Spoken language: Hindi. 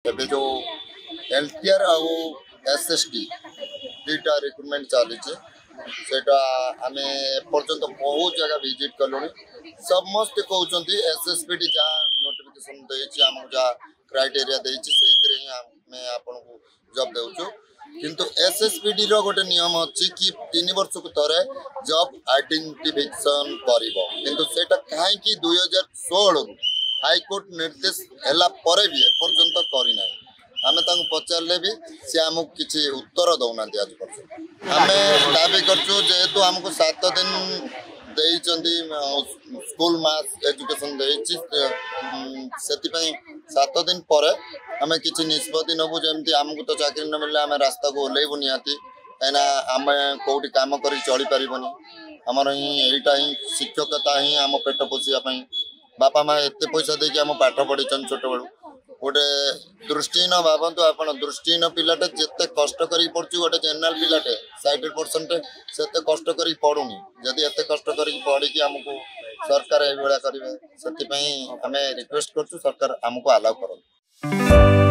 ଏବେ जो एलटीआर आउ एसएसटी दुईटा रिक्रुटमेंट चली सेटा आमे एपर्यंत बहुत जगह विजिट कलुनी समस्ते कहते एसएसपीटी जहाँ नोटिफिकेशन देछि आम जहाँ क्राइटेरिया देछि सेइतरे ही आमे आपनको जॉब देउछु किंतु एसएसपीटी रो गोटे नियम अछि कि 3 वर्ष को थरे जॉब आइडेंटिफिकेशन करिवो किंतु सेटा काहे कि 2016 हाईकोर्ट निर्देश हैला परे भी एपर्यंत करि नै आमे तांको पचारले भी से हमको किसी उत्तर दौना आज पर्यंत आमे दाबी करछु जेहेतु हमको 7 दिन देइचंदी स्कूल मास एजुकेशन देइछि सेति पई 7 दिन परे आमे किछि निष्पत्ति नबु जेमति हमको तो चाकरी न मिलले आमे रास्ता को ओलेइबु नियाती एना आमे कोउटी काम करी चली परिबनी हमर ही एटा ही शिक्षकता ही हम पेट पोसिया पई बापा माँ एते पैसा देके हम पाठ पढ़िछन छोट बळू गोटे दृष्टिहीन भावतु आप दृष्टिहीन पिलाटे जिते कष्ट करी पड़ुची गोटे जनरल पिलाटे 60% से कष्ट करी पड़ुनी जदि एत कष्ट करी पढ़ी आमको सरकार ये करेंगे से रिक्वेस्ट करछु सरकार आमको अलाउ करूँ।